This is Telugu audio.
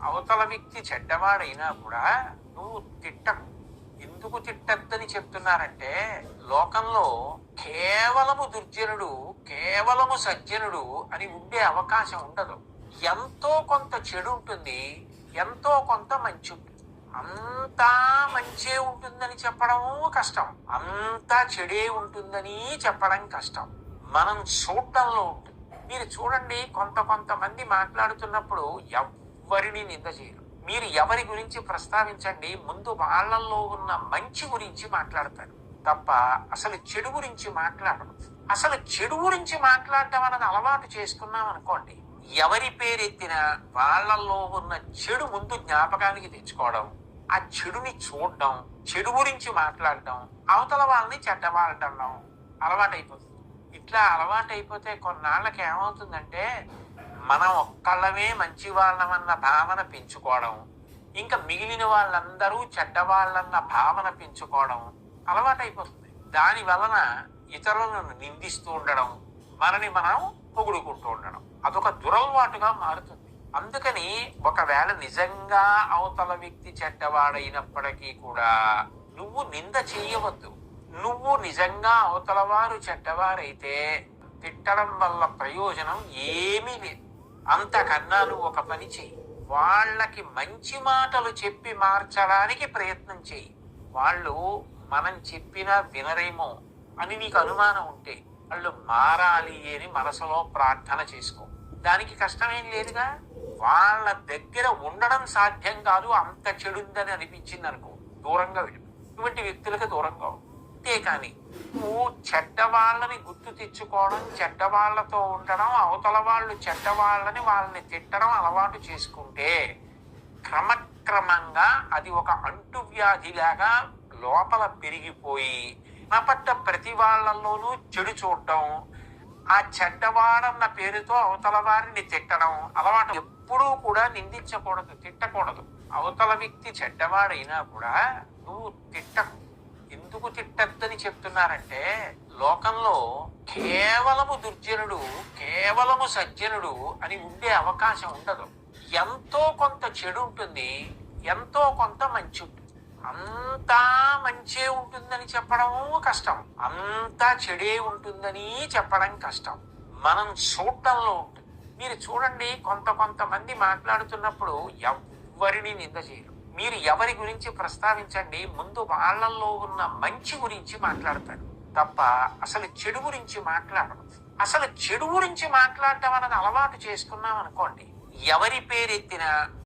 అవతల వ్యక్తి చెడ్డవాడైనా కూడా నువ్వు తిట్టకు. ఎందుకు తిట్టద్దని చెప్తున్నారంటే, లోకంలో కేవలము దుర్జనుడు, కేవలము సజ్జనుడు అని ఉండే అవకాశం ఉండదు. ఎంతో కొంత చెడు ఉంటుంది, ఎంతో కొంత మంచి ఉంటుంది. అంతా మంచే ఉంటుందని చెప్పడం కష్టం, అంతా చెడే ఉంటుందని చెప్పడం కష్టం. మనం చూడటంలో ఉంటుంది. మీరు చూడండి, కొంతమంది మాట్లాడుతున్నప్పుడు ఎవరిని నింద చేయరు. మీరు ఎవరి గురించి ప్రస్తావించండి, ముందు వాళ్ళల్లో ఉన్న మంచి గురించి మాట్లాడతారు తప్ప అసలు చెడు గురించి మాట్లాడరు. అసలు చెడు గురించి మాట్లాడటం అన్నది అలవాటు చేసుకున్నాం అనుకోండి, ఎవరి పేరెత్తినా వాళ్ళల్లో ఉన్న చెడు ముందు జ్ఞాపకానికి తెచ్చుకోవడం, ఆ చెడుని చూడడం, చెడు గురించి మాట్లాడడం, అవతల వాళ్ళని చెడ్డవాడటం అలవాటైపోతుంది. ఇట్లా అలవాటైపోతే కొన్నాళ్ళకి ఏమవుతుందంటే, మనం ఒక్కళ్ళమే మంచి వాళ్ళమన్న భావన పెంచుకోవడం, ఇంకా మిగిలిన వాళ్ళందరూ చెడ్డవాళ్ళన్న భావన పెంచుకోవడం అలవాటైపోతుంది. దాని వలన ఇతరులను నిందిస్తూ ఉండడం, మనని మనం పొగుడుకుంటూ ఉండడం అదొక దురలవాటుగా మారుతుంది. అందుకని ఒకవేళ నిజంగా అవతల వ్యక్తి చెడ్డవాడైనప్పటికీ కూడా నువ్వు నింద చేయవద్దు. నువ్వు నిజంగా అవతల వారు చెడ్డవారైతే తిట్టడం వల్ల ప్రయోజనం ఏమీ లేదు. అంతకన్నా నువ్వు ఒక పని చెయ్యి, వాళ్ళకి మంచి మాటలు చెప్పి మార్చడానికి ప్రయత్నం చెయ్యి. వాళ్ళు మనం చెప్పినా వినరేమో అని నీకు అనుమానం ఉంటే వాళ్ళు మారాలి అని మనసులో ప్రార్థన చేసుకో. దానికి కష్టమేం లేదుగా. వాళ్ళ దగ్గర ఉండడం సాధ్యం కాదు, అంత చెడుందని అనిపించింది అనుకో, దూరంగా వెళ్ళి ఇటువంటి వ్యక్తులకు దూరంగా. అంతేకాని నువ్వు చెడ్డవాళ్ళని గుర్తు తెచ్చుకోవడం, చెడ్డవాళ్లతో ఉండడం, అవతల వాళ్ళు చెడ్డవాళ్ళని వాళ్ళని తిట్టడం అలవాటు చేసుకుంటే క్రమక్రమంగా అది ఒక అంటువ్యాధిలాగా లోపల పెరిగిపోయి కనపడ్డ ప్రతి వాళ్ళల్లోనూ చెడు చూడటం, ఆ చెడ్డవాడన్న పేరుతో అవతల వారిని తిట్టడం అలవాటు. ఎప్పుడూ కూడా నిందించకూడదు, తిట్టకూడదు. అవతల వ్యక్తి చెడ్డవాడైనా కూడా నువ్వు తిట్టకు. ఎందుకు తిట్టద్దని చెప్తున్నారంటే, లోకంలో కేవలము దుర్జనుడు, కేవలము సజ్జనుడు అని ఉండే అవకాశం ఉండదు. ఎంతో కొంత చెడు ఉంటుంది, ఎంతో కొంత మంచి ఉంటుంది. అంతా మంచే ఉంటుందని చెప్పడం కష్టం, అంతా చెడే ఉంటుందని చెప్పడం కష్టం. మనం చూడటంలో ఉంటుంది. మీరు చూడండి, కొంతమంది మాట్లాడుతున్నప్పుడు ఎవరిని నింద చేయరు. మీరు ఎవరి గురించి ప్రస్తావించండి, ముందు వాళ్ళల్లో ఉన్న మంచి గురించి మాట్లాడతారు తప్ప అసలు చెడు గురించి మాట్లాడరు. అసలు చెడు గురించి మాట్లాడటం అన్నది అలవాటు చేసుకున్నాం అనుకోండి, ఎవరి పేరెత్తినా